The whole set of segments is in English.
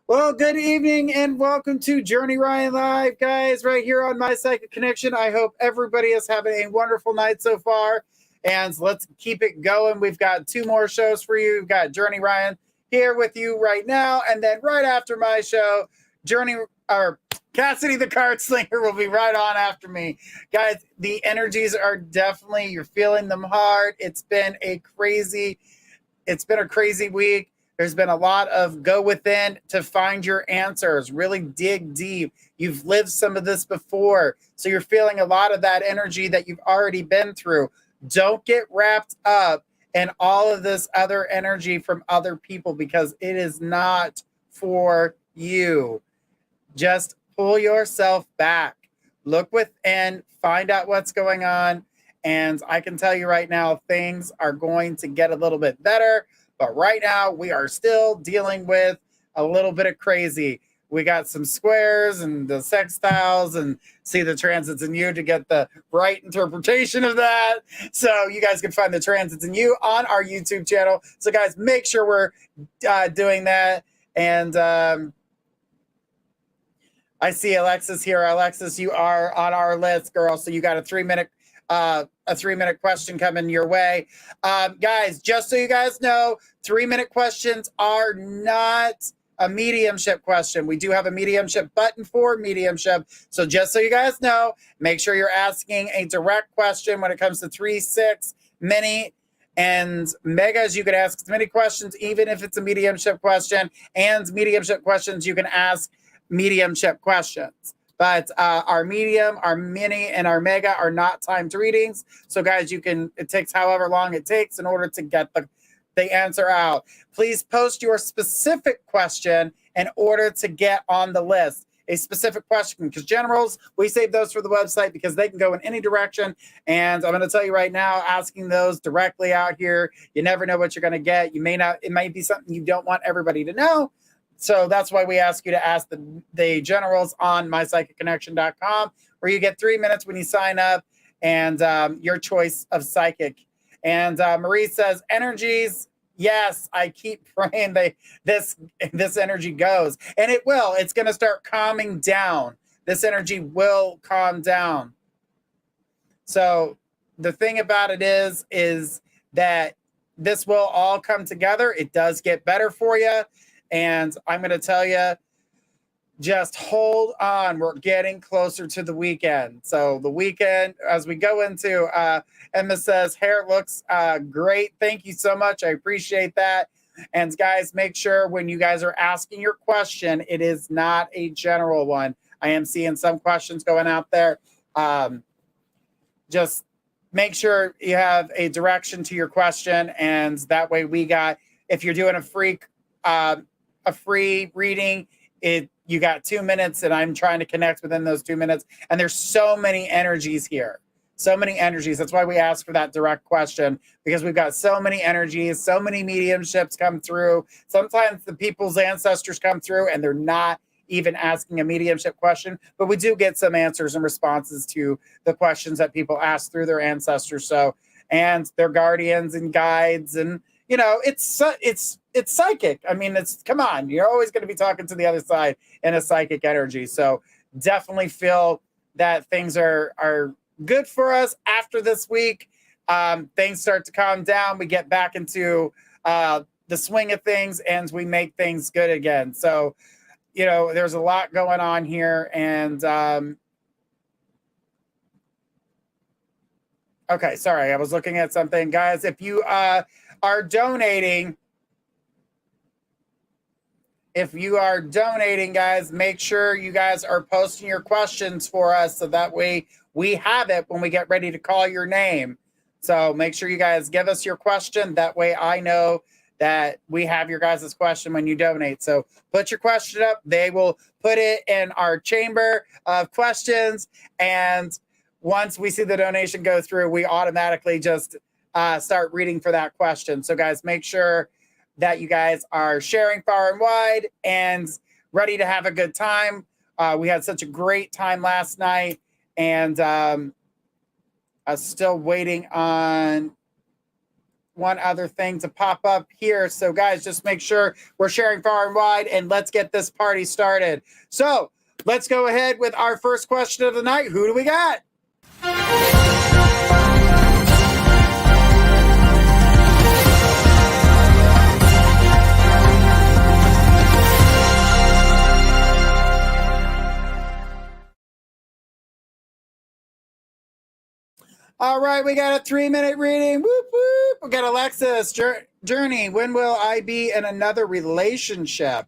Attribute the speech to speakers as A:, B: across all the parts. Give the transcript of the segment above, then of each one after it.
A: Well, good evening and welcome to Journey Ryan Live, guys, right here on My Psychic Connection. I hope everybody is having a wonderful night so far, and let's keep it going. We've got 2 more shows for you. We've got Journey Ryan here with you right now, and then right after my show, Cassidy the Card Slinger will be right on after me. Guys, the energies are definitely, you're feeling them hard. It's been a crazy week. There's been a lot of go within to find your answers, really dig deep. You've lived some of this before, so you're feeling a lot of that energy that you've already been through. Don't get wrapped up in all of this other energy from other people because it is not for you. Just pull yourself back. Look within, find out what's going on, and I can tell you right now, things are going to get a little bit better. But right now, we are still dealing with a little bit of crazy. We got some squares and the sextiles and see the transits in you to get the right interpretation of that. So you guys can find the transits in you on our YouTube channel. So guys, make sure we're doing that. And I see Alexis here. Alexis, you are on our list, girl. So you got a 3-minute question coming your way. Guys, just so you guys know, 3-minute questions are not a mediumship question. We do have a mediumship button for mediumship. So just so you guys know, make sure you're asking a direct question when it comes to 3, 6, mini, and megas. You can ask as many questions, even if it's a mediumship question. And mediumship questions, you can ask mediumship questions. But our medium, our mini, and our mega are not timed readings. So guys, it takes however long it takes in order to get the answer out. Please post your specific question in order to get on the list. A specific question, because generals, we save those for the website because they can go in any direction. And I'm going to tell you right now, asking those directly out here, you never know what you're going to get. It might be something you don't want everybody to know. So that's why we ask you to ask the generals on mypsychicconnection.com, where you get 3 minutes when you sign up and your choice of psychic. And Marie says, energies, yes, I keep praying this energy goes. And it will. It's going to start calming down. This energy will calm down. So the thing about it is that this will all come together. It does get better for you. And I'm going to tell you, just hold on. We're getting closer to the weekend. So the weekend, as we go into, Emma says, hair looks great. Thank you so much. I appreciate that. And guys, make sure when you guys are asking your question, it is not a general one. I am seeing some questions going out there. Just make sure you have a direction to your question. And that way if you're doing a free reading, you got 2 minutes, and I'm trying to connect within those 2 minutes. And there's so many energies here. So many energies. That's why we ask for that direct question, because we've got so many energies, so many mediumships come through. Sometimes the people's ancestors come through and they're not even asking a mediumship question, but we do get some answers and responses to the questions that people ask through their ancestors. So, and their guardians and guides, and it's psychic. I mean, come on, you're always going to be talking to the other side in a psychic energy. So definitely feel that things are good for us after this week. Things start to calm down. We get back into the swing of things, and we make things good again. So, there's a lot going on here. And okay, sorry, I was looking at something. Guys, if you are donating, guys, make sure you guys are posting your questions for us so that way we have it when we get ready to call your name. So make sure you guys give us your question. That way I know that we have your guys' question when you donate. So put your question up. They will put it in our chamber of questions. And once we see the donation go through, we automatically just start reading for that question. So guys, make sure that you guys are sharing far and wide and ready to have a good time. We had such a great time last night, and I'm still waiting on one other thing to pop up here. So guys, just make sure we're sharing far and wide, and let's get this party started. So let's go ahead with our first question of the night. Who do we got? All right, we got a 3-minute reading. Whoop, whoop. We got Alexis. Journey, when will I be in another relationship?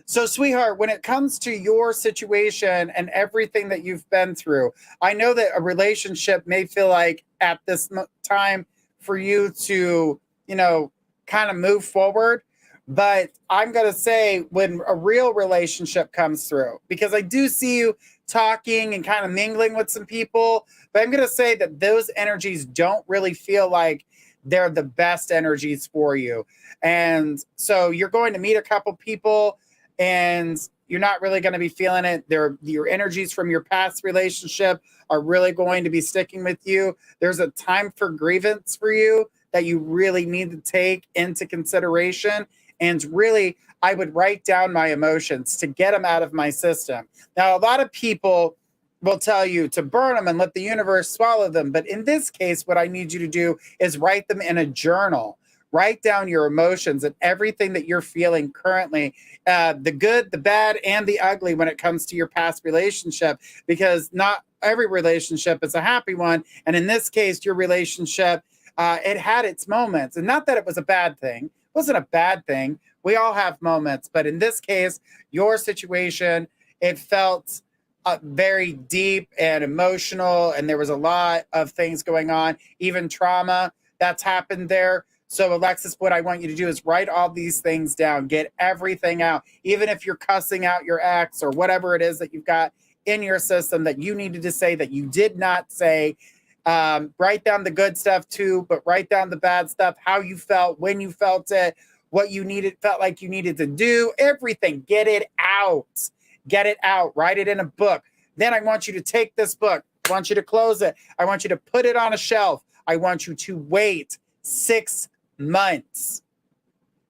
A: So, sweetheart, when it comes to your situation and everything that you've been through, I know that a relationship may feel like at this time for you to, kind of move forward. But I'm going to say when a real relationship comes through, because I do see you talking and kind of mingling with some people, but I'm going to say that those energies don't really feel like they're the best energies for you. And so you're going to meet a couple people and you're not really going to be feeling it. Your energies from your past relationship are really going to be sticking with you. There's a time for grievance for you that you really need to take into consideration. And really, I would write down my emotions to get them out of my system. Now, a lot of people will tell you to burn them and let the universe swallow them. But in this case, what I need you to do is write them in a journal. Write down your emotions and everything that you're feeling currently, the good, the bad, and the ugly when it comes to your past relationship, because not every relationship is a happy one. And in this case, your relationship, it had its moments. And not that it was a bad thing. It wasn't a bad thing. We all have moments. But in this case, your situation, it felt very deep and emotional. And there was a lot of things going on, even trauma that's happened there. So, Alexis, what I want you to do is write all these things down. Get everything out. Even if you're cussing out your ex or whatever it is that you've got in your system that you needed to say that you did not say, write down the good stuff too, but write down the bad stuff, how you felt, when you felt it, what you felt like you needed to do, everything. Get it out. Get it out. Write it in a book. Then I want you to take this book. I want you to close it. I want you to put it on a shelf. I want you to wait 6 months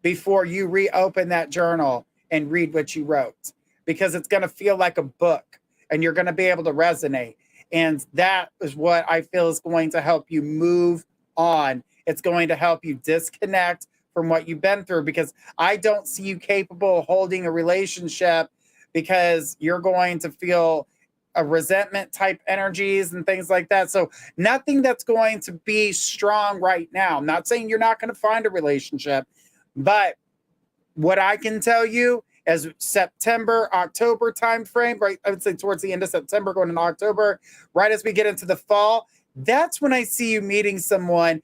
A: before you reopen that journal and read what you wrote, because it's going to feel like a book and you're going to be able to resonate. And that is what I feel is going to help you move on. It's going to help you disconnect from what you've been through, because I don't see you capable of holding a relationship, because you're going to feel a resentment type energies and things like that. So nothing that's going to be strong right now. I'm not saying you're not going to find a relationship, but what I can tell you is September, October timeframe, right? I would say towards the end of September, going into October, right as we get into the fall, that's when I see you meeting someone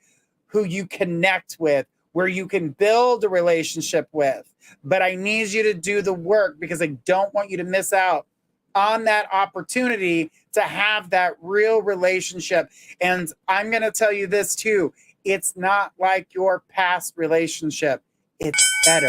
A: who you connect with, where you can build a relationship with. But I need you to do the work, because I don't want you to miss out on that opportunity to have that real relationship. And I'm going to tell you this too. It's not like your past relationship. It's better.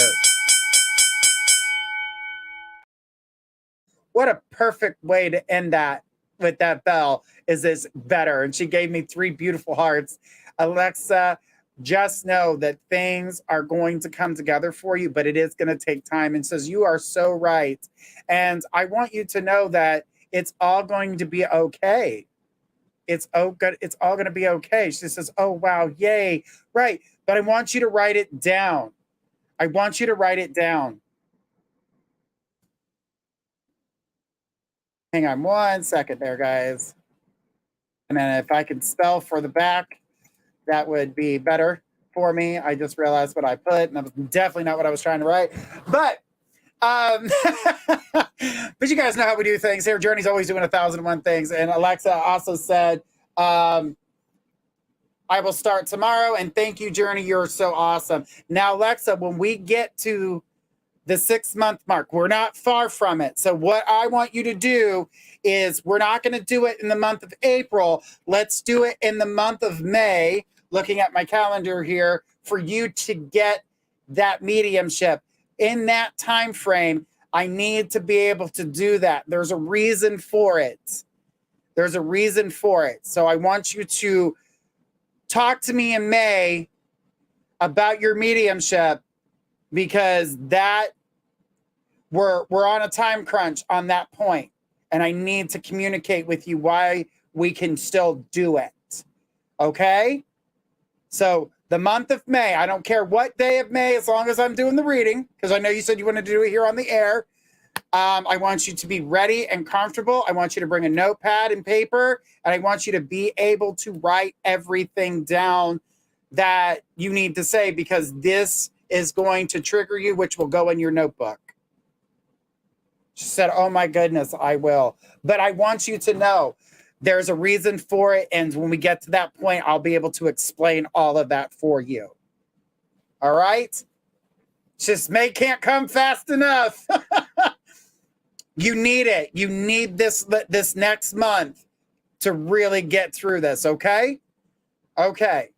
A: What a perfect way to end that with that bell is this better. And she gave me 3 beautiful hearts. Alexa, just know that things are going to come together for you, but it is going to take time. And says, you are so right. And I want you to know that it's all going to be okay. It's all going to be okay. She says, oh, wow, yay. Right. But I want you to write it down. I want you to write it down. Hang on 1 second there, guys. And then if I could spell for the back, that would be better for me. I just realized what I put, and that was definitely not what I was trying to write. But but you guys know how we do things here. Journey's always doing 1,001 things. And Alexa also said, I will start tomorrow. And thank you, Journey. You're so awesome. Now, Alexa, when we get to the 6-month mark, we're not far from it. So what I want you to do is, we're not going to do it in the month of April. Let's do it in the month of May, looking at my calendar here, for you to get that mediumship. In that time frame, I need to be able to do that. There's a reason for it. There's a reason for it. So I want you to talk to me in May about your mediumship, because that we're on a time crunch on that point, and I need to communicate with you why we can still do it. Okay? So the month of May, I don't care what day of May, as long as I'm doing the reading, because I know you said you wanted to do it here on the air. I want you to be ready and comfortable. I want you to bring a notepad and paper, and I want you to be able to write everything down that you need to say, because this is going to trigger you, which will go in your notebook. She said, oh my goodness, I will. But I want you to know there's a reason for it. And when we get to that point, I'll be able to explain all of that for you. All right? Just May can't come fast enough. You need it. You need this next month to really get through this, okay? Okay.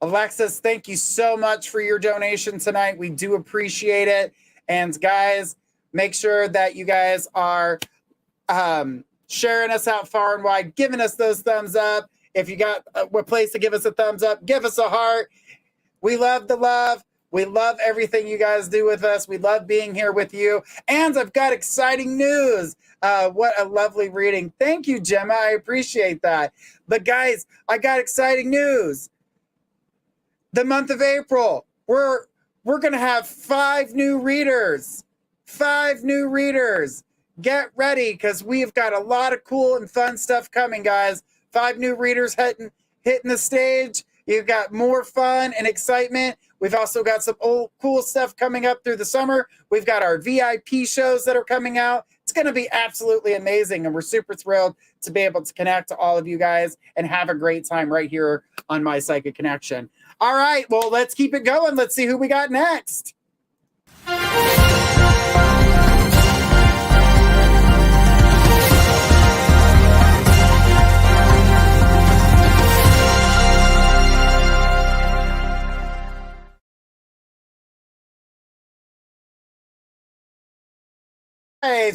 A: Alexis, thank you so much for your donation tonight. We do appreciate it. And guys, make sure that you guys are sharing us out far and wide, giving us those thumbs up. If you got a place to give us a thumbs up, give us a heart. We love the love. We love everything you guys do with us. We love being here with you. And I've got exciting news. What a lovely reading. Thank you, Gemma. I appreciate that. But guys, I got exciting news. The month of April, we're going to have 5 new readers. 5 new readers. Get ready, because we've got a lot of cool and fun stuff coming, guys. 5 new readers hitting the stage. You've got more fun and excitement. We've also got some old cool stuff coming up through the summer. We've got our VIP shows that are coming out. It's going to be absolutely amazing, and we're super thrilled to be able to connect to all of you guys and have a great time right here on My Psychic Connection. All right, well, let's keep it going. Let's see who we got next.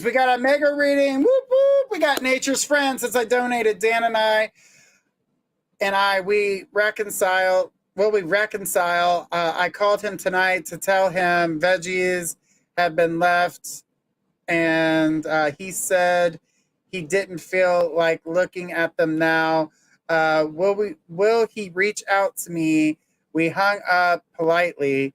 A: We got a mega reading. Whoop, whoop. We got Nature's Friend. Since I donated, Dan and I, we reconcile. I called him tonight to tell him veggies had been left, and he said he didn't feel like looking at them now. Will he reach out to me? We hung up politely.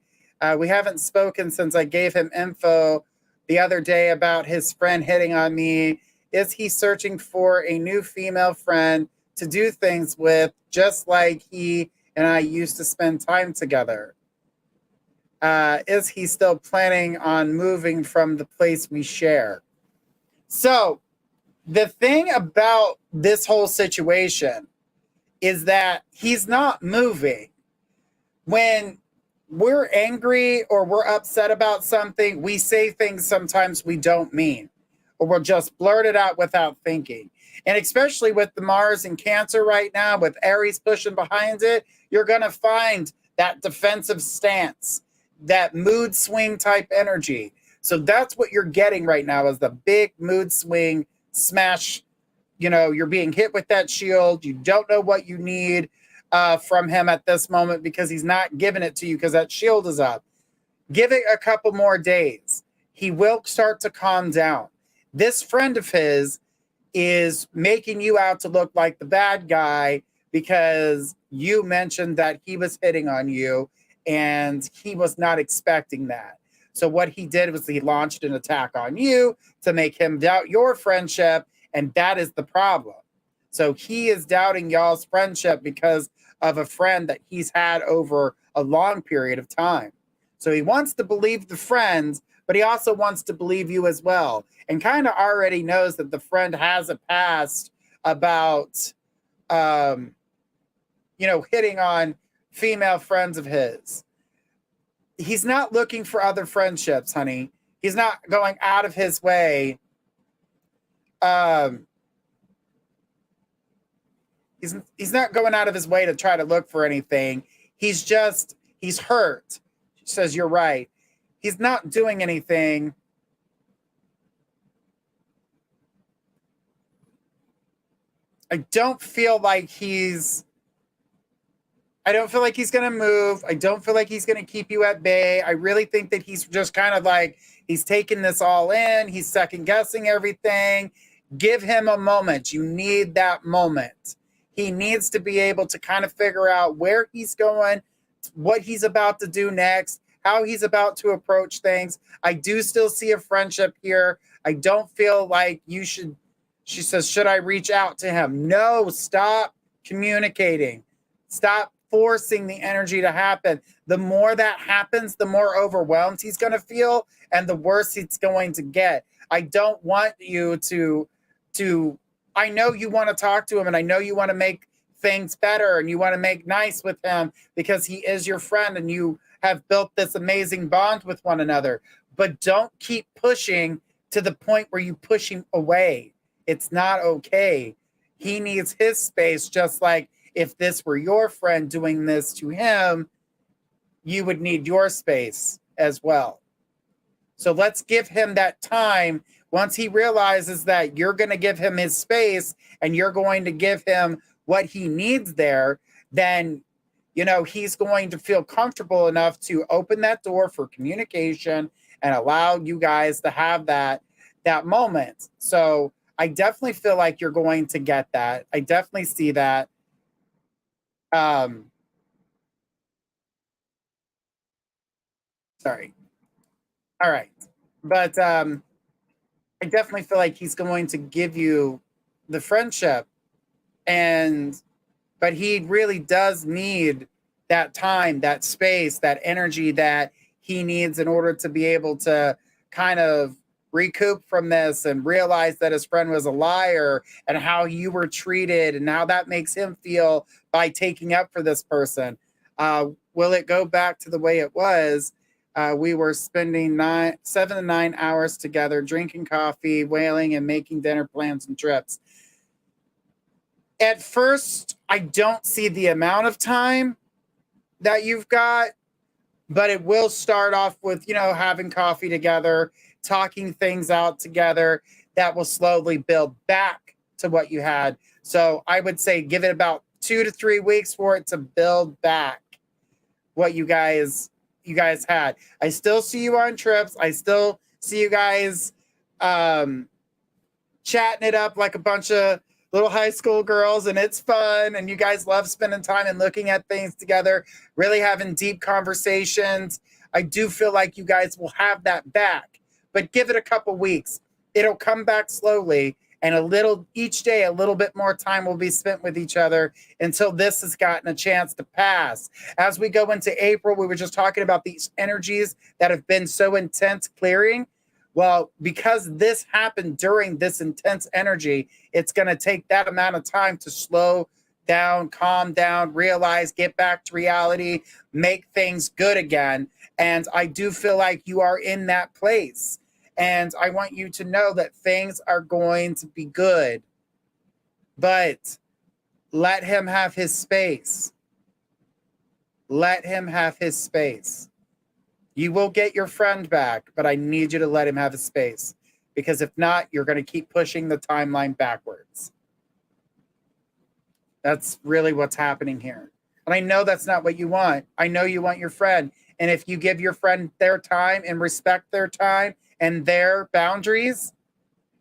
A: We haven't spoken since I gave him info the other day about his friend hitting on me. Is he searching for a new female friend to do things with, just like he and I used to spend time together? Is he still planning on moving from the place we share? So the thing about this whole situation is that he's not moving. When we're angry or we're upset about something, we say things sometimes we don't mean, or we'll just blurt it out without thinking. And especially with the Mars in Cancer right now, with Aries pushing behind it, you're going to find that defensive stance, that mood swing type energy. So that's what you're getting right now, is the big mood swing smash. You know, you're being hit with that shield. You don't know what you need from him at this moment, because he's not giving it to you because that shield is up. Give it a couple more days. He will start to calm down. This friend of his is making you out to look like the bad guy because you mentioned that he was hitting on you, and he was not expecting that. So what he did was he launched an attack on you to make him doubt your friendship, and that is the problem. So he is doubting y'all's friendship because of a friend that he's had over a long period of time. So he wants to believe the friends, but he also wants to believe you as well, and kind of already knows that the friend has a past about, hitting on female friends of his. He's not looking for other friendships, honey. He's not going out of his way. He's not going out of his way to try to look for anything. He's hurt. She says, you're right. He's not doing anything. I don't feel like he's going to move. I don't feel like he's going to keep you at bay. I really think that he's just kind of like, he's taking this all in. He's second guessing everything. Give him a moment. You need that moment. He needs to be able to kind of figure out where he's going, what he's about to do next, how he's about to approach things. I do still see a friendship here. I don't feel like you should. She says, should I reach out to him? No, stop communicating. Stop forcing the energy to happen. The more that happens, the more overwhelmed he's going to feel and the worse it's going to get. I don't want you to I know you want to talk to him and I know you want to make things better and you want to make nice with him because he is your friend and you have built this amazing bond with one another. But don't keep pushing to the point where you push him away. It's not okay. He needs his space, just like if this were your friend doing this to him, you would need your space as well. So let's give him that time. Once he realizes that you're going to give him his space and you're going to give him what he needs there, then, he's going to feel comfortable enough to open that door for communication and allow you guys to have that moment. So I definitely feel like you're going to get that. I definitely see that. Sorry. All right. But I definitely feel like he's going to give you the friendship but he really does need that time, that space, that energy that he needs in order to be able to kind of recoup from this and realize that his friend was a liar and how you were treated and how that makes him feel by taking up for this person. Will it go back to the way it was? We were spending 7 to 9 hours together, drinking coffee, wailing, and making dinner plans and trips. At first, I don't see the amount of time that you've got, but it will start off with, having coffee together, talking things out together. That will slowly build back to what you had. So I would say give it about 2 to 3 weeks for it to build back what you guys had. I still see you on trips. I still see you guys chatting it up like a bunch of little high school girls, and it's fun, and you guys love spending time and looking at things together, really having deep conversations. I do feel like you guys will have that back, but give it a couple weeks. It'll come back slowly, and each day a little bit more time will be spent with each other until this has gotten a chance to pass. As we go into April, we were just talking about these energies that have been so intense clearing. Well, because this happened during this intense energy, it's going to take that amount of time to slow down, calm down, realize, get back to reality, make things good again. And I do feel like you are in that place. And I want you to know that things are going to be good. But let him have his space. Let him have his space. You will get your friend back, but I need you to let him have his space. Because if not, you're going to keep pushing the timeline backwards. That's really what's happening here. And I know that's not what you want. I know you want your friend. And if you give your friend their time and respect their time and their boundaries,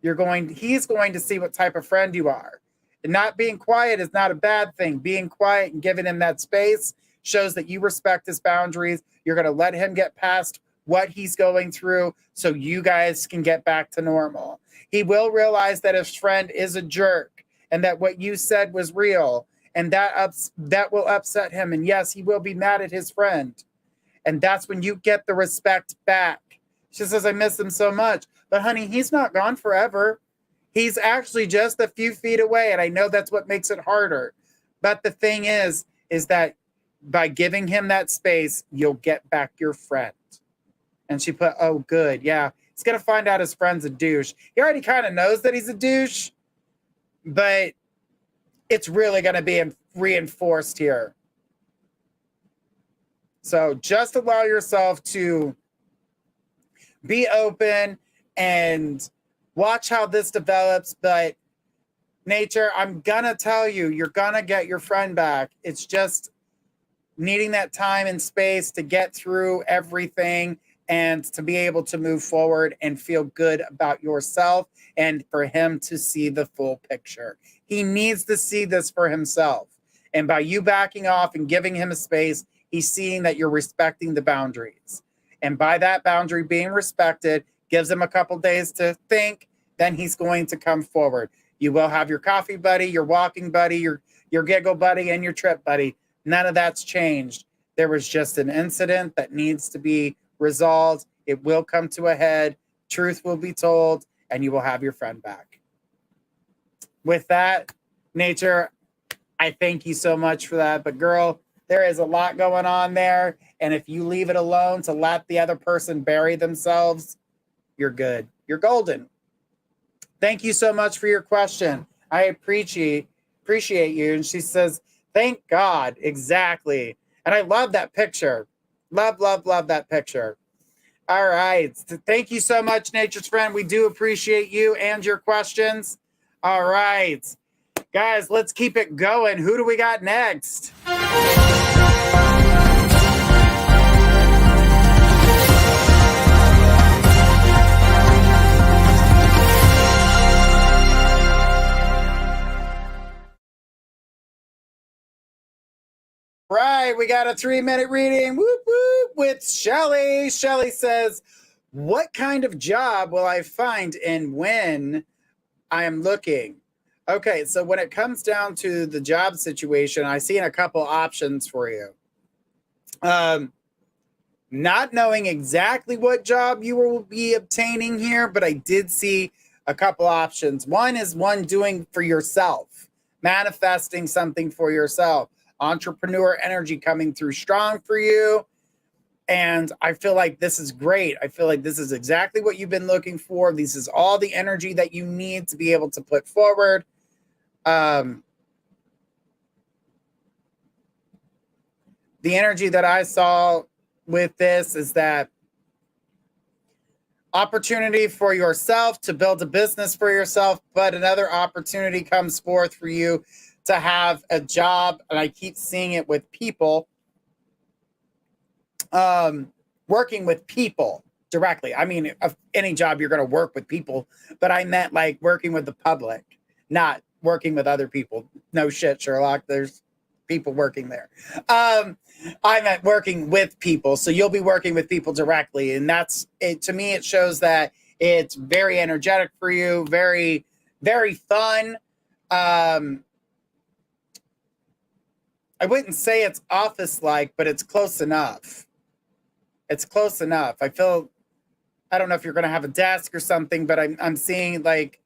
A: he's going to see what type of friend you are. And not being quiet is not a bad thing. Being quiet and giving him that space shows that you respect his boundaries. You're going to let him get past what he's going through so you guys can get back to normal. He will realize that his friend is a jerk and that what you said was real, and that will upset him. And yes, he will be mad at his friend. And that's when you get the respect back. She says, I miss him so much. But honey, he's not gone forever. He's actually just a few feet away. And I know that's what makes it harder. But the thing is, is that by giving him that space, you'll get back your friend. And she put, oh, good. Yeah. He's going to find out his friend's a douche. He already kind of knows that he's a douche, but it's really going to be reinforced here. So just allow yourself to be open and watch how this develops. But nature, I'm going to tell you, you're going to get your friend back. It's just needing that time and space to get through everything and to be able to move forward and feel good about yourself, and for him to see the full picture. He needs to see this for himself. And by you backing off and giving him a space, he's seeing that you're respecting the boundaries. And by that boundary being respected, gives him a couple days to think, then he's going to come forward. You will have your coffee buddy, your walking buddy, your giggle buddy, and your trip buddy. None of that's changed. There was just an incident that needs to be resolved. It will come to a head. Truth will be told, and you will have your friend back. With that, nature, I thank you so much for that. But girl, there is a lot going on there. And if you leave it alone to let the other person bury themselves, you're good. You're golden. Thank you so much for your question. I appreciate you. And she says, thank God. Exactly. And I love that picture. Love, love, love that picture. All right. Thank you so much, Nature's Friend. We do appreciate you and your questions. All right. Guys, let's keep it going. Who do we got next? Right, we got a 3-minute reading, whoop, whoop, with Shelly. Shelly says, what kind of job will I find and when I am looking? Okay, so when it comes down to the job situation, I see a couple options for you. Not knowing exactly what job you will be obtaining here, but I did see a couple options. One is doing for yourself, manifesting something for yourself. Entrepreneur energy coming through strong for you. And I feel like this is great. I feel like this is exactly what you've been looking for. This is all the energy that you need to be able to put forward. The energy that I saw with this is that opportunity for yourself to build a business for yourself, but another opportunity comes forth for you to have a job, and I keep seeing it with people, working with people directly. I mean, any job you're going to work with people, but I meant like working with the public, not working with other people. No shit, Sherlock. There's people working there. I meant working with people. So you'll be working with people directly, and that's it. To me, it shows that it's very energetic for you, very, very fun. I wouldn't say it's office-like, but it's close enough. It's close enough. I don't know if you're going to have a desk or something, but I'm seeing like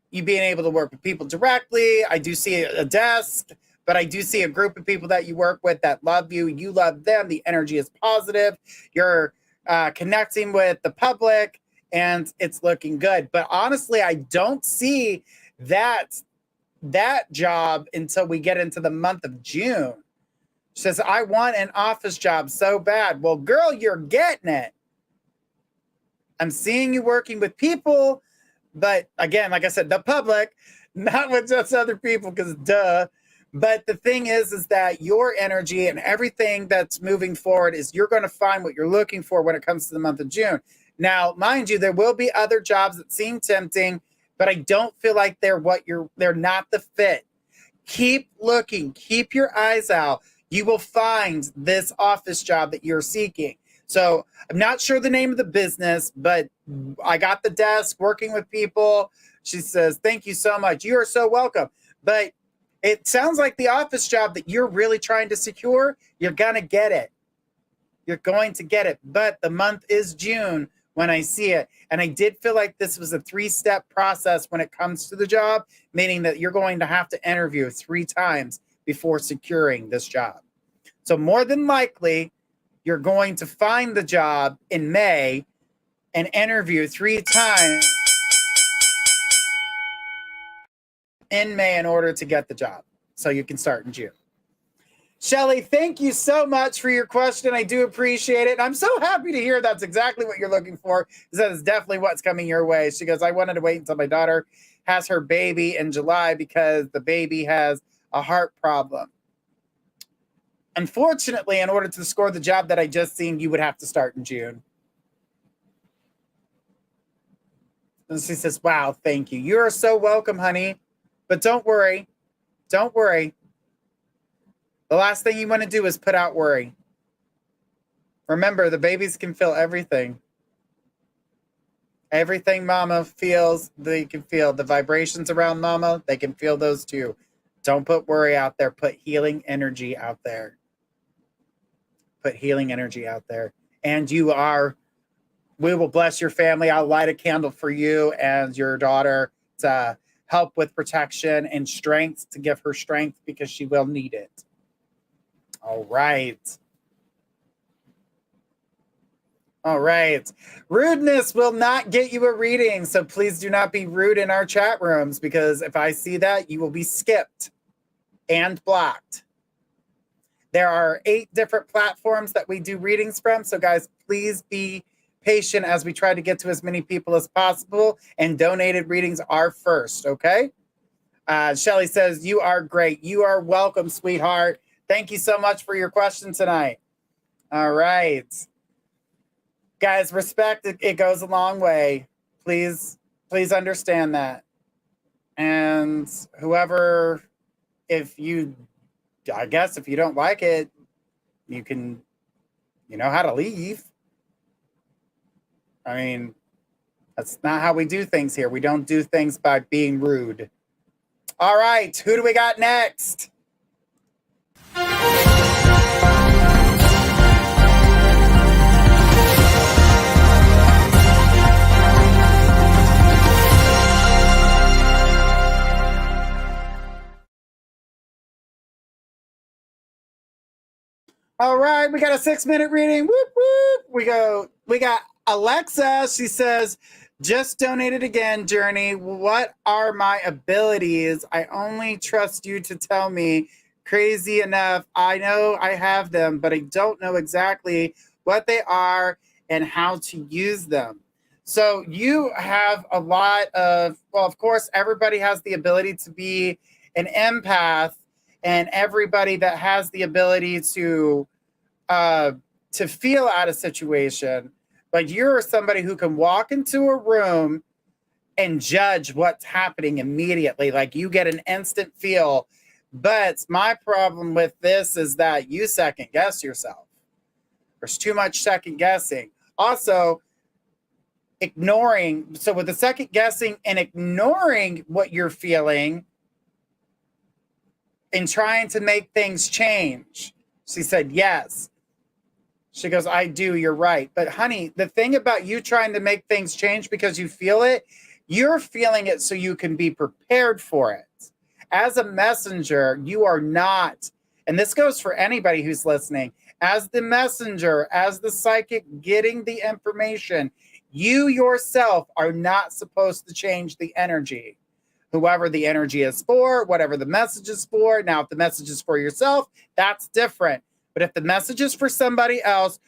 A: you being able to work with people directly. I do see a desk, but I do see a group of people that you work with that love you. You love them. The energy is positive. You're connecting with the public, and it's looking good. But honestly, I don't see that job until we get into the month of June. She says, I want an office job so bad. Well, girl, you're getting it. I'm seeing you working with people, but again, like I said, the public, not with just other people, because duh. But the thing is that your energy and everything that's moving forward is you're going to find what you're looking for when it comes to the month of June. Now, mind you, there will be other jobs that seem tempting, but I don't feel like they're not the fit. Keep looking, keep your eyes out. You will find this office job that you're seeking. So I'm not sure the name of the business, but I got the desk working with people. She says, thank you so much. You are so welcome. But it sounds like the office job that you're really trying to secure, you're going to get it. You're going to get it. But the month is June when I see it. And I did feel like this was a 3-step process when it comes to the job, meaning that you're going to have to interview 3 times before securing this job. So more than likely, you're going to find the job in May and interview 3 times in May in order to get the job. So you can start in June. Shelly, thank you so much for your question. I do appreciate it. And I'm so happy to hear that's exactly what you're looking for. That is definitely what's coming your way. She goes, I wanted to wait until my daughter has her baby in July because the baby has a heart problem. Unfortunately, in order to score the job that I just seen, you would have to start in June. And she says, wow, thank you. You are so welcome, honey. But don't worry. Don't worry. The last thing you want to do is put out worry. Remember, the babies can feel everything. Everything mama feels, they can feel. The vibrations around mama, they can feel those too. Don't put worry out there. Put healing energy out there. Put healing energy out there. And we will bless your family. I'll light a candle for you and your daughter to help with protection and strength, to give her strength because she will need it. All right. All right. Rudeness will not get you a reading, so please do not be rude in our chat rooms, because if I see that, you will be skipped and blocked. There are 8 different platforms that we do readings from, so guys, please be patient as we try to get to as many people as possible, and donated readings are first, okay? Shelly says, you are great. You are welcome, sweetheart. Thank you so much for your question tonight. All right. Guys, respect, it goes a long way. Please understand that. And whoever, I guess if you don't like it, you know how to leave. I mean, that's not how we do things here. We don't do things by being rude. All right, who do we got next? All right, we got a 6-minute reading. Whoop, whoop. We got Alexa. She says, just donated again, Journey. What are my abilities? I only trust you to tell me. Crazy enough, I know I have them, but I don't know exactly what they are and how to use them. So you have a lot of, well, of course, everybody has the ability to be an empath, and everybody that has the ability to feel out a situation. But you're somebody who can walk into a room and judge what's happening immediately. Like, you get an instant feel. But my problem with this is that you second guess yourself. There's too much second guessing. Also, ignoring. So with the second guessing and ignoring what you're feeling and trying to make things change. She said, yes. She goes, I do, you're right. But honey, the thing about you trying to make things change because you feel it, you're feeling it so you can be prepared for it. As a messenger, you are not, and this goes for anybody who's listening, as the messenger, as the psychic getting the information, you yourself are not supposed to change the energy. Whoever the energy is for, whatever the message is for. Now, if the message is for yourself, that's different. But if the message is for somebody else,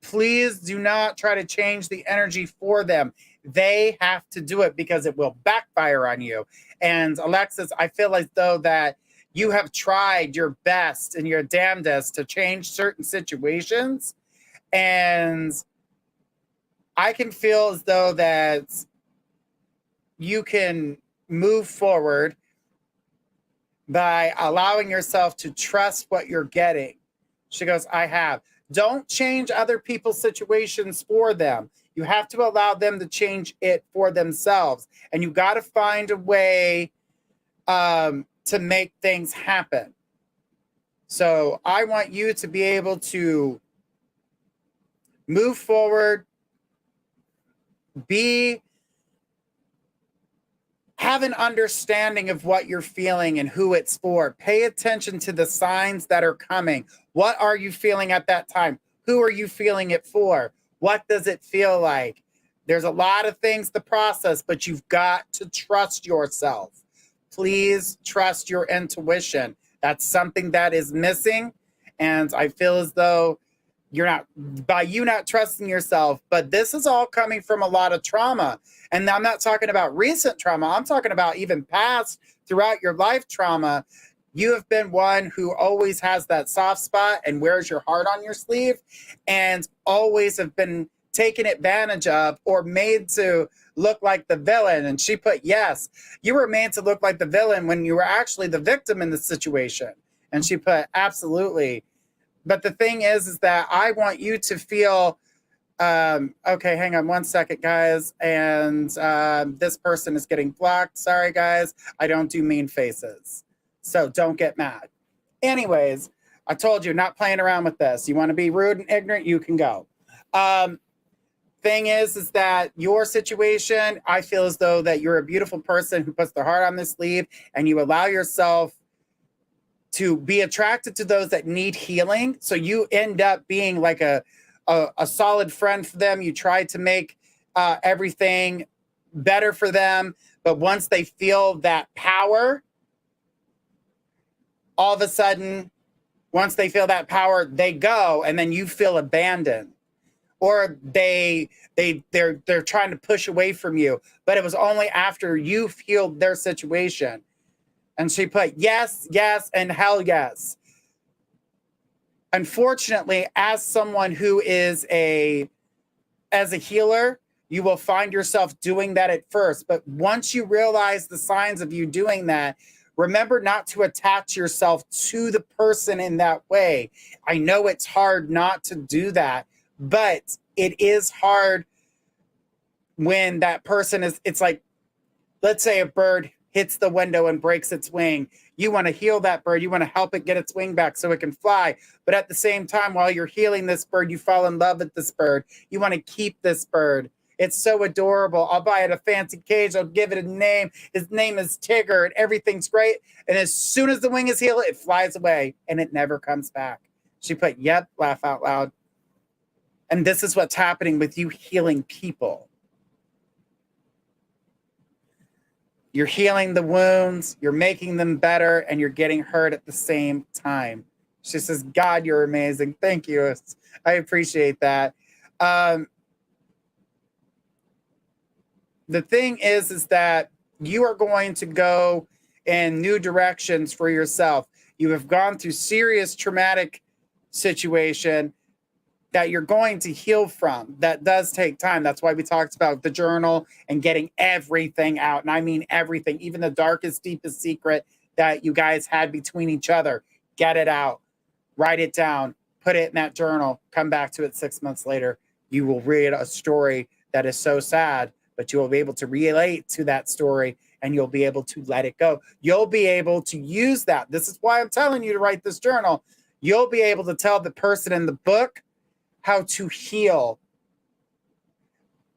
A: please do not try to change the energy for them. They have to do it because it will backfire on you. And Alexis, I feel as though that you have tried your best and your damnedest to change certain situations. And I can feel as though that you can move forward by allowing yourself to trust what you're getting. She goes, I have. Don't change other people's situations for them. You have to allow them to change it for themselves. And you got to find a way to make things happen. So I want you to be able to move forward, have an understanding of what you're feeling and who it's for. Pay attention to the signs that are coming. What are you feeling at that time? Who are you feeling it for? What does it feel like? There's a lot of things to process, but you've got to trust yourself. Please trust your intuition. That's something that is missing. And I feel as though you're not, by you not trusting yourself, but this is all coming from a lot of trauma. And I'm not talking about recent trauma. I'm talking about even past, throughout your life trauma. You have been one who always has that soft spot and wears your heart on your sleeve, and always have been taken advantage of or made to look like the villain. And she put, yes, you were made to look like the villain when you were actually the victim in the situation. And she put, absolutely. But the thing is that I want you to feel, okay, hang on one second, guys. And this person is getting blocked. Sorry, guys. I don't do mean faces. So don't get mad. Anyways, I told you, not playing around with this. You want to be rude and ignorant, you can go. Thing is that your situation, I feel as though that you're a beautiful person who puts their heart on the sleeve, and you allow yourself to be attracted to those that need healing. So you end up being like a solid friend for them. You try to make everything better for them. But once they feel that power, all of a sudden, once they feel that power, they go, and then you feel abandoned. Or they're trying to push away from you. But it was only after you've healed their situation. And she put, yes, yes, and hell yes. Unfortunately, as someone who is as a healer, you will find yourself doing that at first. But once you realize the signs of you doing that, remember not to attach yourself to the person in that way. I know it's hard not to do that, but it is hard when that person is, it's like, let's say a bird hits the window and breaks its wing. You want to heal that bird. You want to help it get its wing back so it can fly. But at the same time, while you're healing this bird, you fall in love with this bird. You want to keep this bird. It's so adorable. I'll buy it a fancy cage. I'll give it a name. His name is Tigger, and everything's great. And as soon as the wing is healed, it flies away and it never comes back. She put, yep, laugh out loud. And this is what's happening with you healing people. You're healing the wounds, you're making them better, and you're getting hurt at the same time. She says, God, you're amazing. Thank you. I appreciate that. The thing is that you are going to go in new directions for yourself. You have gone through serious traumatic situation that you're going to heal from. That does take time. That's why we talked about the journal and getting everything out. And I mean everything, even the darkest, deepest secret that you guys had between each other. Get it out. Write it down. Put it in that journal. Come back to it 6 months later. You will read a story that is so sad, but you will be able to relate to that story, and you'll be able to let it go. You'll be able to use that. This is why I'm telling you to write this journal. You'll be able to tell the person in the book how to heal.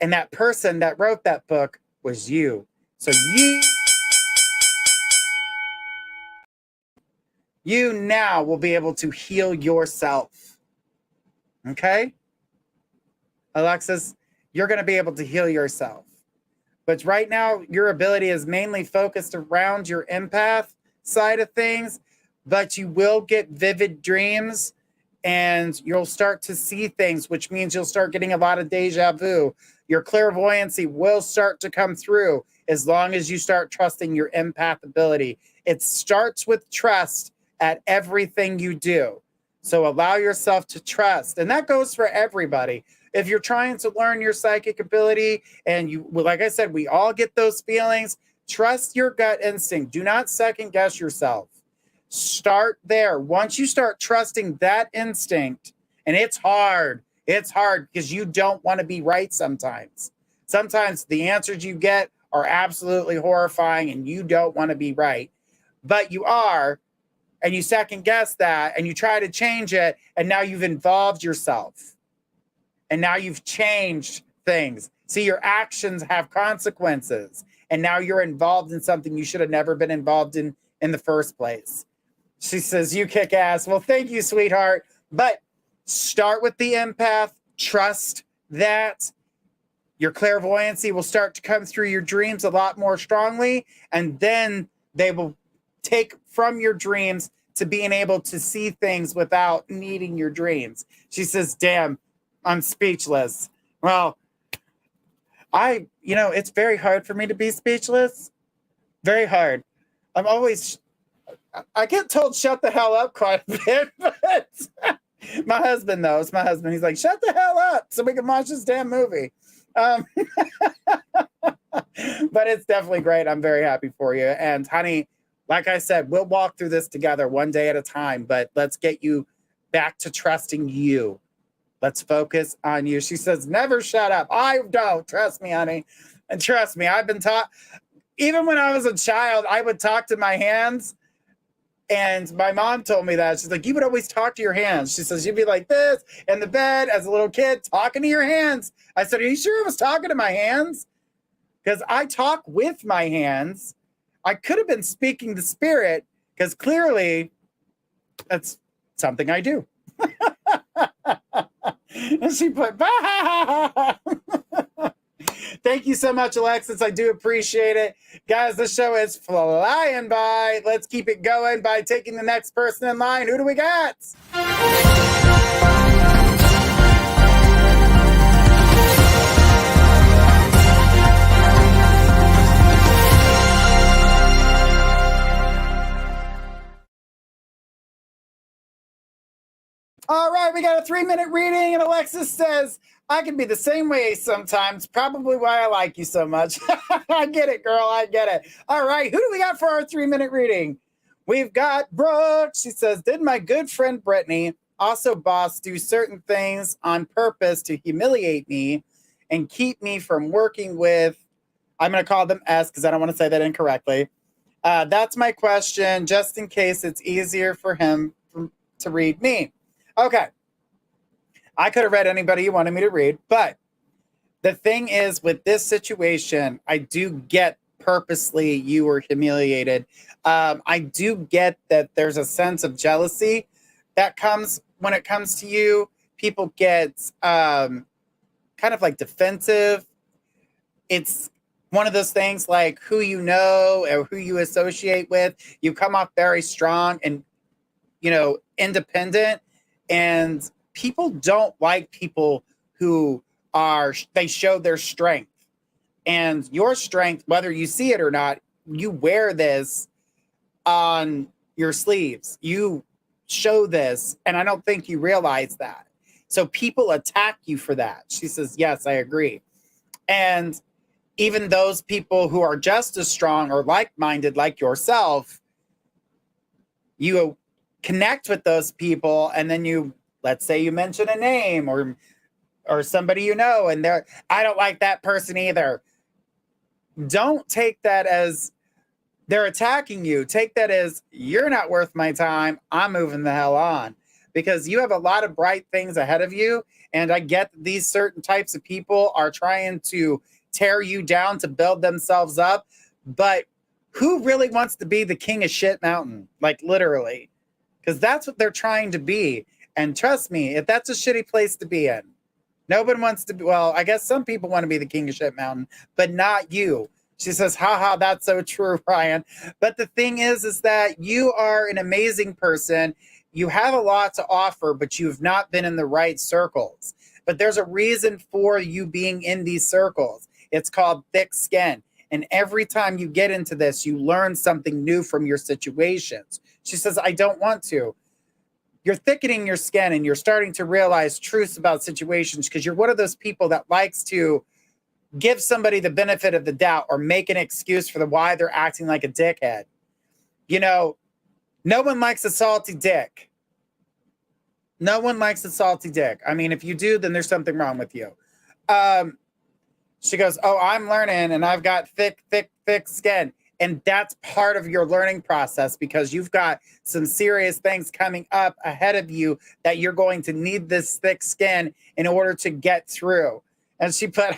A: And that person that wrote that book was you. So you now will be able to heal yourself. Okay? Alexis, you're going to be able to heal yourself. But right now, your ability is mainly focused around your empath side of things, but you will get vivid dreams, and you'll start to see things, which means you'll start getting a lot of deja vu. Your clairvoyancy will start to come through as long as you start trusting your empath ability. It starts with trust at everything you do. So allow yourself to trust. And that goes for everybody. If you're trying to learn your psychic ability, and you, like I said, we all get those feelings, trust your gut instinct. Do not second guess yourself. Start there. Once you start trusting that instinct, and it's hard because you don't want to be right sometimes. Sometimes the answers you get are absolutely horrifying and you don't want to be right, but you are, and you second guess that and you try to change it, and now you've involved yourself and now you've changed things. See, your actions have consequences, and now you're involved in something you should have never been involved in the first place. She says, you kick ass. Well, thank you, sweetheart. But start with the empath. Trust that your clairvoyancy will start to come through your dreams a lot more strongly. And then they will take from your dreams to being able to see things without needing your dreams. She says, damn, I'm speechless. Well, it's very hard for me to be speechless. Very hard. I get told shut the hell up quite a bit, but my husband, though, it's my husband. He's like, shut the hell up so we can watch this damn movie. But it's definitely great. I'm very happy for you. And honey, like I said, we'll walk through this together one day at a time, but let's get you back to trusting you. Let's focus on you. She says, never shut up. I don't. Trust me, honey. And trust me, I've been taught, even when I was a child, I would talk to my hands. And my mom told me that. She's like, you would always talk to your hands. She says, you'd be like this in the bed as a little kid, talking to your hands. I said, are you sure I was talking to my hands? Because I talk with my hands. I could have been speaking to spirit, because clearly that's something I do. And she put, bah! Thank you so much, Alexis. I do appreciate it. Guys, the show is flying by. Let's keep it going by taking the next person in line. Who do we got? All right, we got a 3-minute reading, and Alexis says, I can be the same way sometimes, probably why I like you so much. I get it, girl, I get it. All right, who do we got for our 3-minute reading? We've got Brooke. She says, did my good friend Brittany, also boss, do certain things on purpose to humiliate me and keep me from working with, I'm going to call them S because I don't want to say that incorrectly. That's my question, just in case it's easier for him to read me. Okay. I could have read anybody you wanted me to read, but the thing is with this situation, I do get purposely you were humiliated. I do get that there's a sense of jealousy that comes when it comes to you. People get kind of like defensive. It's one of those things like who you know or who you associate with. You come off very strong and, independent. And people don't like people who they show their strength. And your strength, whether you see it or not, you wear this on your sleeves. You show this, and I don't think you realize that. So people attack you for that. She says, yes, I agree. And even those people who are just as strong or like-minded like yourself, you connect with those people, and then let's say you mention a name or somebody and I don't like that person either. Don't take that as they're attacking you. Take that as you're not worth my time. I'm moving the hell on, because you have a lot of bright things ahead of you. And I get that these certain types of people are trying to tear you down to build themselves up. But who really wants to be the king of shit mountain? Like literally. Because that's what they're trying to be. And trust me, if that's a shitty place to be in, nobody wants to be, well, I guess some people want to be the king of shit mountain, but not you. She says, haha, that's so true, Ryan. But the thing is that you are an amazing person. You have a lot to offer, but you've not been in the right circles. But there's a reason for you being in these circles. It's called thick skin. And every time you get into this, you learn something new from your situations. She says, I don't want to. You're thickening your skin and you're starting to realize truths about situations because you're one of those people that likes to give somebody the benefit of the doubt or make an excuse for why they're acting like a dickhead. No one likes a salty dick. No one likes a salty dick. I mean, if you do, then there's something wrong with you. She goes, oh, I'm learning and I've got thick skin. And that's part of your learning process because you've got some serious things coming up ahead of you that you're going to need this thick skin in order to get through. And she put,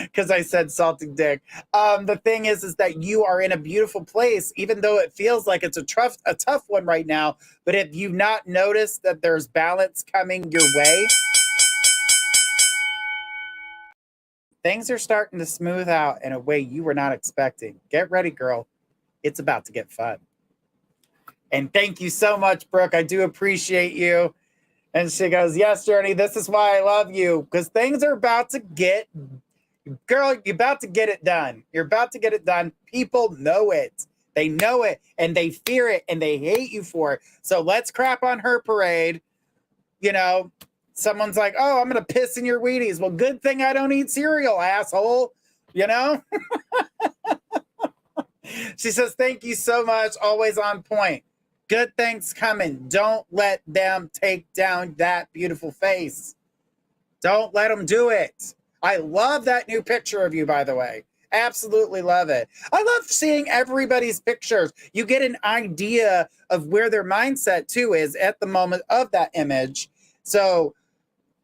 A: because I said salty dick. The thing is that you are in a beautiful place, even though it feels like it's a tough one right now. But if you not noticed that there's balance coming your way, things are starting to smooth out in a way you were not expecting. Get ready, girl. It's about to get fun. And thank you so much, Brooke. I do appreciate you. And she goes, yes, Journey, this is why I love you. Because things are about to get, girl, you're about to get it done. You're about to get it done. People know it. They know it and they fear it and they hate you for it. So let's crap on her parade. You know, someone's like, oh, I'm going to piss in your Wheaties. Well, good thing I don't eat cereal, asshole. You know? She says, thank you so much. Always on point. Good things coming. Don't let them take down that beautiful face. Don't let them do it. I love that new picture of you, by the way. Absolutely love it. I love seeing everybody's pictures. You get an idea of where their mindset, too, is at the moment of that image. So,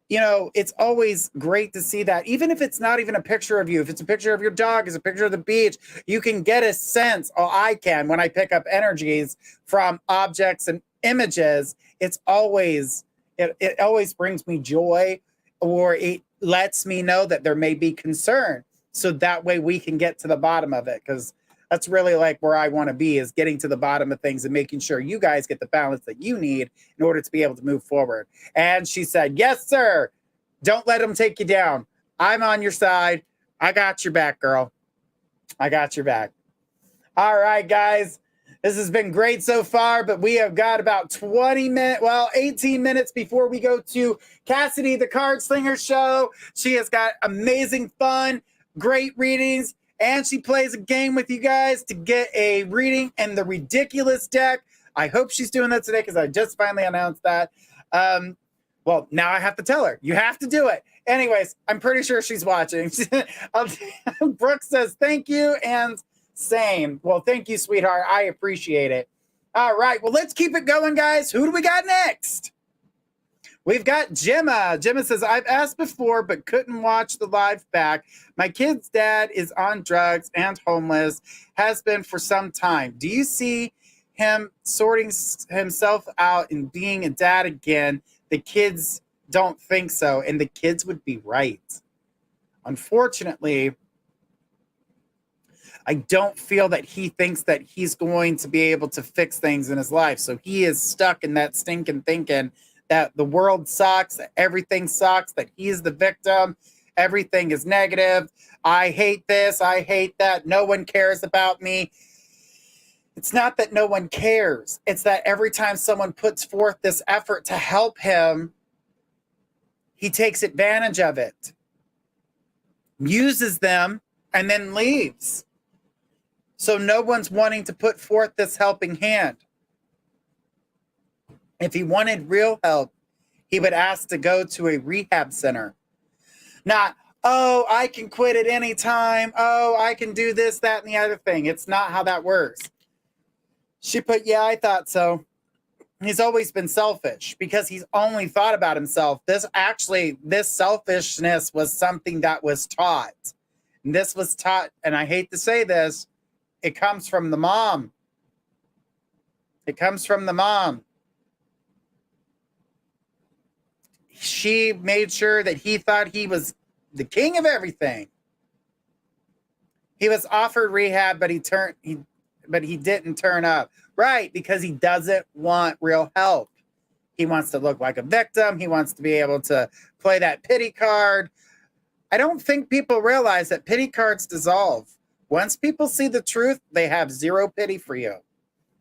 A: you know, it's always great to see that. Even if it's not even a picture of you, if it's a picture of your dog, it's a picture of the beach, you can get a sense, or I can, when I pick up energies from objects and images, it always brings me joy, or it lets me know that there may be concern. So that way we can get to the bottom of it, because that's really like where I want to be, is getting to the bottom of things and making sure you guys get the balance that you need in order to be able to move forward. And she said, yes, sir. Don't let them take you down. I'm on your side. I got your back, girl. I got your back. All right, guys. This has been great so far, but we have got about 18 minutes before we go to Cassidy, the Card Slinger show. She has got amazing fun, great readings, and she plays a game with you guys to get a reading in the ridiculous deck. I hope she's doing that today because I just finally announced that. Well, now I have to tell her. You have to do it. Anyways, I'm pretty sure she's watching. Brooke says, thank you, and same. Well, thank you, sweetheart. I appreciate it. All right. Well, let's keep it going, guys. Who do we got next? We've got Gemma. Gemma says, I've asked before, but couldn't watch the live back. My kid's dad is on drugs and homeless, has been for some time. Do you see him sorting himself out and being a dad again? The kids don't think so, and the kids would be right. Unfortunately, I don't feel that he thinks that he's going to be able to fix things in his life. So he is stuck in that stinking thinking that the world sucks, that everything sucks, that he's the victim, everything is negative. I hate this, I hate that, no one cares about me. It's not that no one cares. It's that every time someone puts forth this effort to help him, he takes advantage of it, uses them, and then leaves. So no one's wanting to put forth this helping hand. If he wanted real help, he would ask to go to a rehab center. Not, oh, I can quit at any time. Oh, I can do this, that, and the other thing. It's not how that works. She put, yeah, I thought so. He's always been selfish because he's only thought about himself. This selfishness was something that was taught. And this was taught, and I hate to say this, it comes from the mom. It comes from the mom. She made sure that he thought he was the king of everything. He was offered rehab, but he didn't turn up. Right, because he doesn't want real help. He wants to look like a victim. He wants to be able to play that pity card. I don't think people realize that pity cards dissolve. Once people see the truth, they have zero pity for you.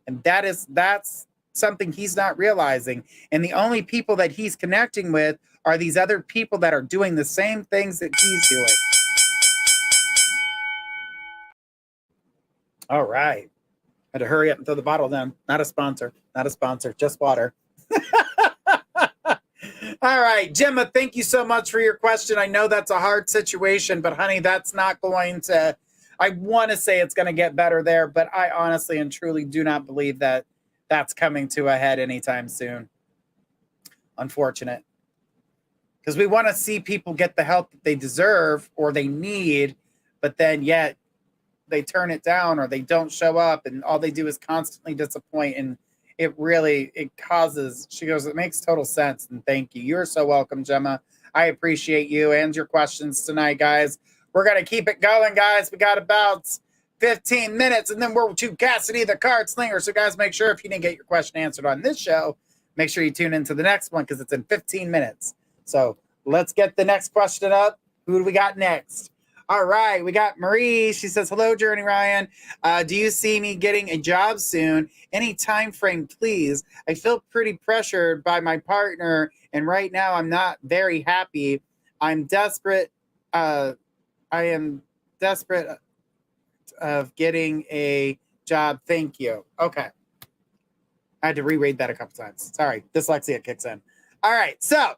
A: And that's something he's not realizing. And the only people that he's connecting with are these other people that are doing the same things that he's doing. All right. Had to hurry up and throw the bottle down. Not a sponsor. Not a sponsor. Just water. All right, Gemma, thank you so much for your question. I know that's a hard situation, but honey, that's not going to, I want to say it's going to get better there, but I honestly and truly do not believe that that's coming to a head anytime soon. Unfortunate. Because we want to see people get the help that they deserve or they need, but then yet they turn it down or they don't show up, and all they do is constantly disappoint. And it causes, she goes, it makes total sense. And thank you. You're so welcome, Gemma. I appreciate you and your questions tonight, guys. We're going to keep it going, guys. We got about 15 minutes, and then we're to Cassidy the Card Slinger. So, guys, make sure if you didn't get your question answered on this show, make sure you tune into the next one because it's in 15 minutes. So let's get the next question up. Who do we got next? All right, we got Marie. She says, hello, Journey Ryan. Do you see me getting a job soon? Any time frame, please. I feel pretty pressured by my partner, and right now I'm not very happy. I'm desperate. I am desperate of getting a job. Thank you. Okay. I had to reread that a couple times. Sorry, dyslexia kicks in. All right, so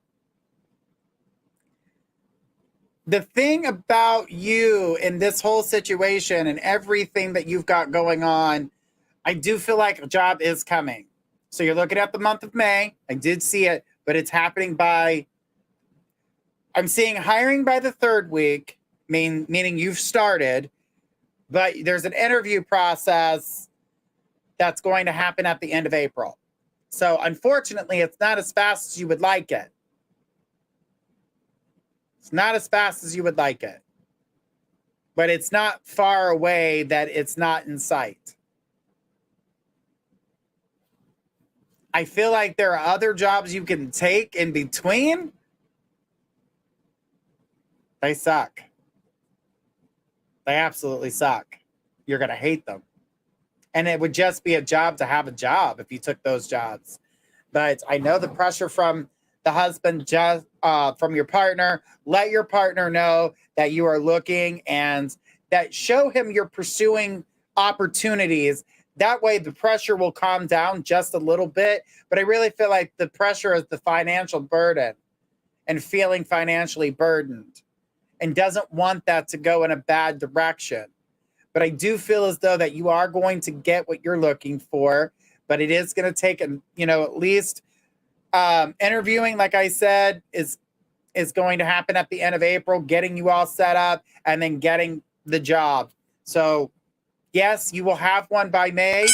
A: the thing about you in this whole situation and everything that you've got going on, I do feel like a job is coming. So you're looking at the month of May. I did see it, but it's happening I'm seeing hiring by the third week, meaning you've started, but there's an interview process that's going to happen at the end of April. So unfortunately, it's not as fast as you would like it. It's not as fast as you would like it. But it's not far away that it's not in sight. I feel like there are other jobs you can take in between. They suck. They absolutely suck. You're going to hate them. And it would just be a job to have a job if you took those jobs. But I know the pressure from the husband, just from your partner. Let your partner know that you are looking and that show him you're pursuing opportunities. That way the pressure will calm down just a little bit. But I really feel like the pressure is the financial burden and feeling financially burdened and doesn't want that to go in a bad direction. But I do feel as though that you are going to get what you're looking for, but it is going to take, at least interviewing, like I said, is going to happen at the end of April, getting you all set up and then getting the job. So yes, you will have one by May.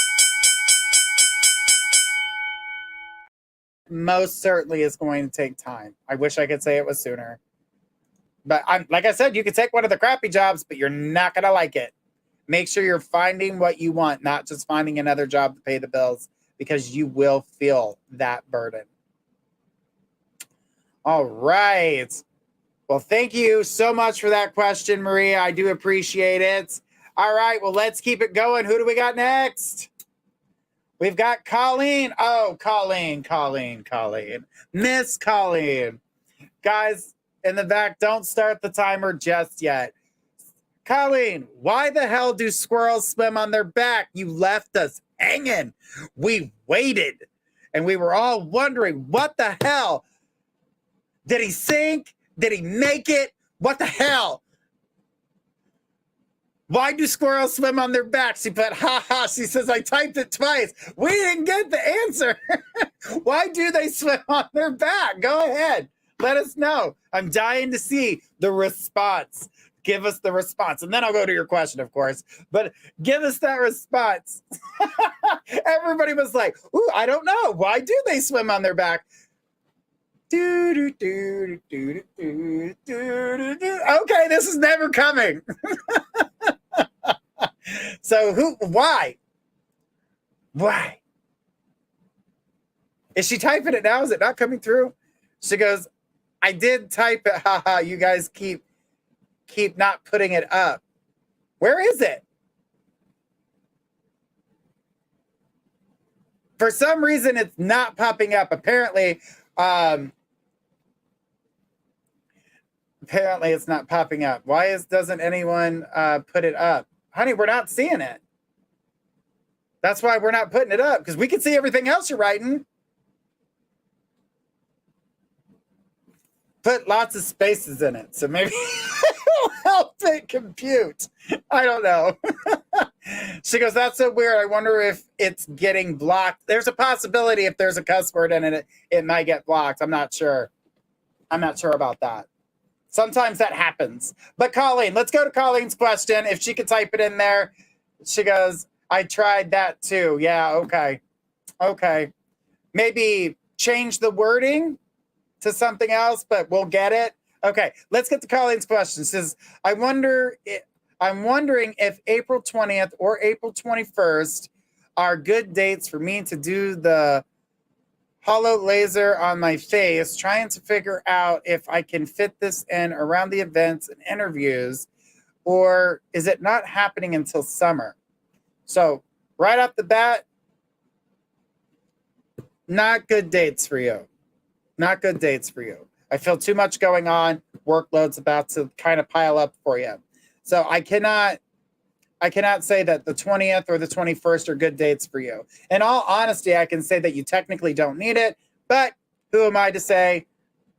A: Most certainly is going to take time. I wish I could say it was sooner. But like I said, you could take one of the crappy jobs, but you're not going to like it. Make sure you're finding what you want, not just finding another job to pay the bills, because you will feel that burden. All right. Well, thank you so much for that question, Maria. I do appreciate it. All right. Well, let's keep it going. Who do we got next? We've got Colleen. Oh, Colleen. Miss Colleen. Guys in the back, don't start the timer just yet. Colleen, why the hell do squirrels swim on their back? You left us hanging. We waited, and we were all wondering, what the hell? Did he sink? Did he make it? What the hell? Why do squirrels swim on their backs? She put, she says, I typed it twice. We didn't get the answer. Why do they swim on their back? Go ahead. Let us know. I'm dying to see the response. Give us the response. And then I'll go to your question, of course. But give us that response. Everybody was like, ooh, I don't know. Why do they swim on their back? Okay, this is never coming. So why? Why? Is she typing it now? Is it not coming through? She goes, I did type it. You guys keep not putting it up. Where is it? For some reason, it's not popping up. Apparently it's not popping up. Why doesn't anyone put it up? Honey, we're not seeing it. That's why we're not putting it up, because we can see everything else you're writing. Put lots of spaces in it, so maybe it'll help it compute. I don't know. She goes, that's so weird. I wonder if it's getting blocked. There's a possibility if there's a cuss word in it, it might get blocked. I'm not sure. I'm not sure about that. Sometimes that happens. But Colleen, let's go to Colleen's question. If she could type it in there. She goes, I tried that too. Yeah, okay. Okay. Maybe change the wording to something else, but we'll get it. Okay, let's get to Colleen's question. It says, I'm wondering if April 20th or April 21st are good dates for me to do the hollow laser on my face, trying to figure out if I can fit this in around the events and interviews, or is it not happening until summer? So right off the bat, not good dates for you. Not good dates for you. I feel too much going on. Workload's about to kind of pile up for you. So I cannot say that the 20th or the 21st are good dates for you. In all honesty, I can say that you technically don't need it, but who am I to say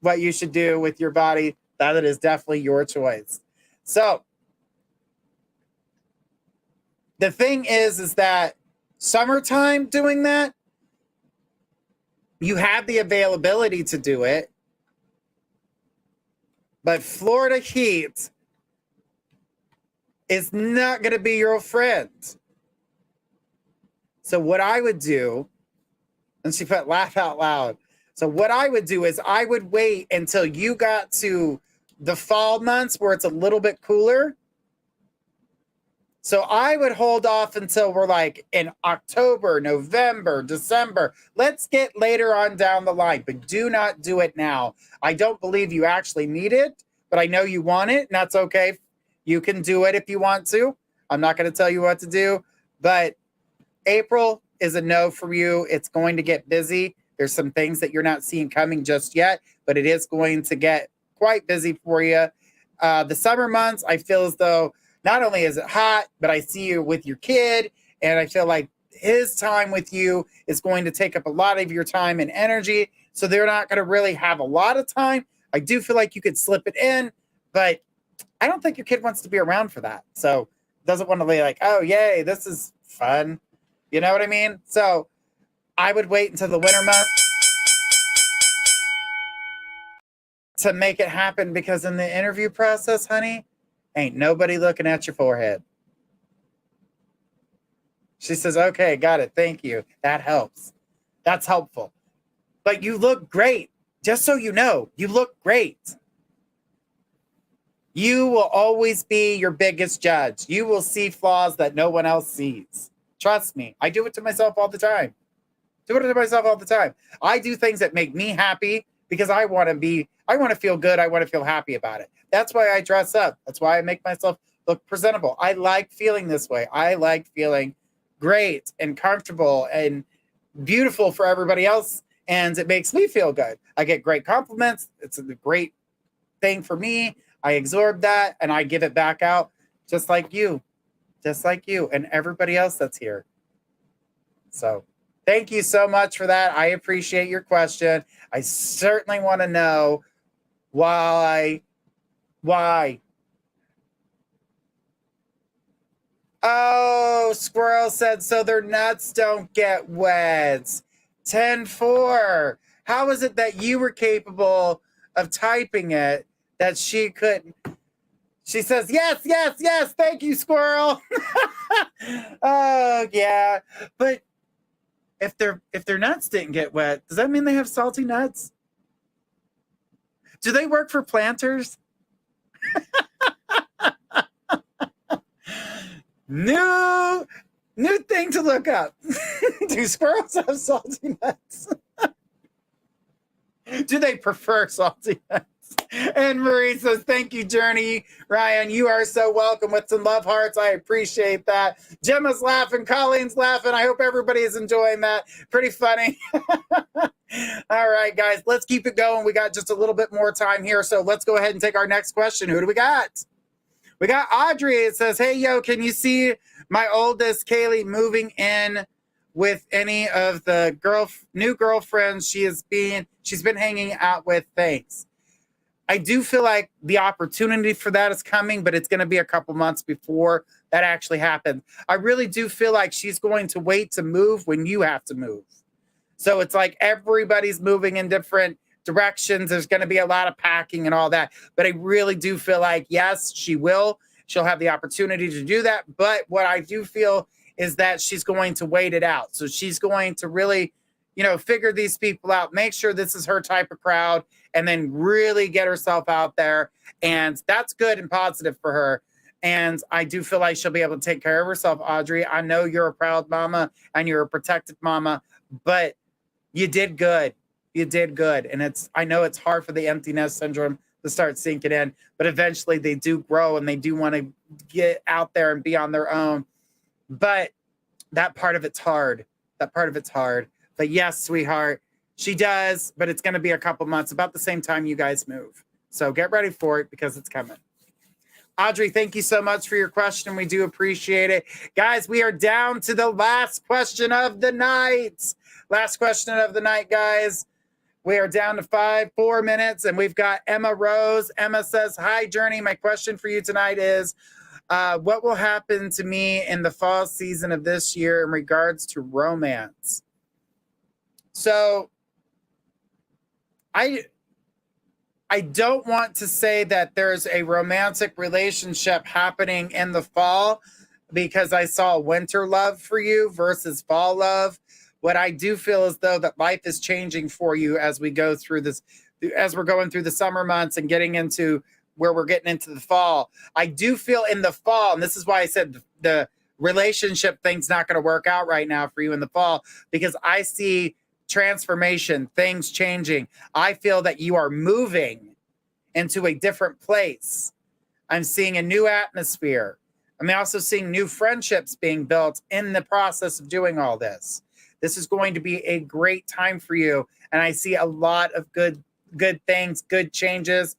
A: what you should do with your body? That is definitely your choice. So the thing is that summertime doing that, you have the availability to do it, but Florida heat is not going to be your friend. So what I would do, and she put laugh out loud. So what I would do is I would wait until you got to the fall months where it's a little bit cooler. So I would hold off until we're like in October, November, December. Let's get later on down the line, but do not do it now. I don't believe you actually need it, but I know you want it, and that's okay. You can do it if you want to. I'm not going to tell you what to do, but April is a no for you. It's going to get busy. There's some things that you're not seeing coming just yet, but it is going to get quite busy for you. The summer months, I feel as though not only is it hot, but I see you with your kid, and I feel like his time with you is going to take up a lot of your time and energy. So they're not going to really have a lot of time. I do feel like you could slip it in, but I don't think your kid wants to be around for that. So doesn't want to be like, oh, yay, this is fun. You know what I mean? So I would wait until the winter months to make it happen, because in the interview process, honey, ain't nobody looking at your forehead. She says, okay, got it. Thank you. That helps. That's helpful. But you look great. Just so you know, you look great. You will always be your biggest judge. You will see flaws that no one else sees. Trust me. I do it to myself all the time. I do things that make me happy because I want to feel good. I want to feel happy about it. That's why I dress up. That's why I make myself look presentable. I like feeling this way. I like feeling great and comfortable and beautiful for everybody else. And it makes me feel good. I get great compliments. It's a great thing for me. I absorb that and I give it back out just like you and everybody else that's here. So thank you so much for that. I appreciate your question. I certainly want to know why. Oh, Squirrel said, so their nuts don't get wet. 10-4. How is it that you were capable of typing it that she couldn't? She says, yes. Thank you, Squirrel. Oh, yeah. But if their nuts didn't get wet, does that mean they have salty nuts? Do they work for planters? New thing to look up. Do squirrels have salty nuts? Do they prefer salty nuts? And Marie says, thank you, Journey Ryan. You are so welcome with some love hearts. I appreciate that. Gemma's laughing. Colleen's laughing. I hope everybody is enjoying that. Pretty funny. All right, guys, let's keep it going. We got just a little bit more time here. So let's go ahead and take our next question. Who do we got? We got Audrey. It says, hey, yo, can you see my oldest Kaylee moving in with any of the new girlfriends she's been hanging out with? Thanks. I do feel like the opportunity for that is coming, but it's going to be a couple months before that actually happens. I really do feel like she's going to wait to move when you have to move. So it's like everybody's moving in different directions. There's going to be a lot of packing and all that. But I really do feel like, yes, she will. She'll have the opportunity to do that. But what I do feel is that she's going to wait it out. So she's going to really, figure these people out, make sure this is her type of crowd, and then really get herself out there. And that's good and positive for her. And I do feel like she'll be able to take care of herself, Audrey. I know you're a proud mama and you're a protected mama, but you did good. You did good. And I know it's hard for the empty nest syndrome to start sinking in, but eventually they do grow and they do want to get out there and be on their own. But that part of it's hard. But yes, sweetheart, she does, but it's going to be a couple months, about the same time you guys move. So get ready for it because it's coming. Audrey, thank you so much for your question. We do appreciate it. Guys, we are down to the last question of the night. Last question of the night, guys. We are down to 4 minutes, and we've got Emma Rose. Emma says, hi, Journey. My question for you tonight is, what will happen to me in the fall season of this year in regards to romance? So I don't want to say that there's a romantic relationship happening in the fall because I saw winter love for you versus fall love. What I do feel is though that life is changing for you as we go through this, as we're going through the summer months and getting into where we're getting into the fall. I do feel in the fall, and this is why I said the relationship thing's not going to work out right now for you in the fall, because I see transformation, things changing. I feel that you are moving into a different place. I'm seeing a new atmosphere. I'm also seeing new friendships being built in the process of doing all this. This is going to be a great time for you. And I see a lot of good things, good changes,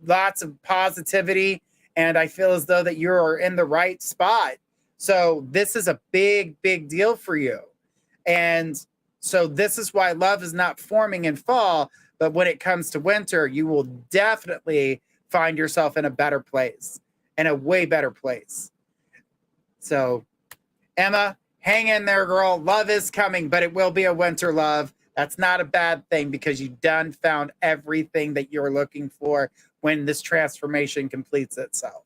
A: lots of positivity. And I feel as though that you're in the right spot. So this is a big, big deal for you. And so this is why love is not forming in fall, but when it comes to winter, you will definitely find yourself in a better place, in a way better place. So, Emma, hang in there, girl. Love is coming, but it will be a winter love. That's not a bad thing because you done found everything that you're looking for when this transformation completes itself.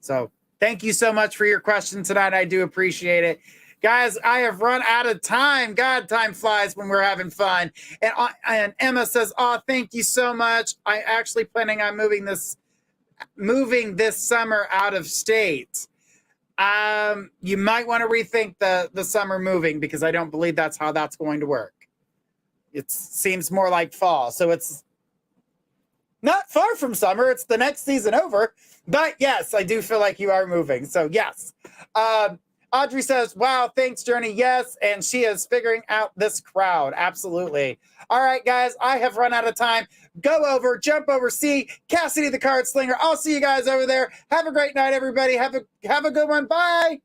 A: So, thank you so much for your question tonight. I do appreciate it. Guys, I have run out of time. God, time flies when we're having fun. And Emma says, oh, thank you so much. I actually planning on moving this summer out of state. You might want to rethink the summer moving because I don't believe that's how that's going to work. It seems more like fall. So it's not far from summer. It's the next season over. But yes, I do feel like you are moving. So yes. Audrey says, wow, thanks, Journey. Yes, and she is figuring out this crowd. Absolutely. All right, guys, I have run out of time. Jump over, see Cassidy the Card Slinger. I'll see you guys over there. Have a great night, everybody. Have a good one. Bye.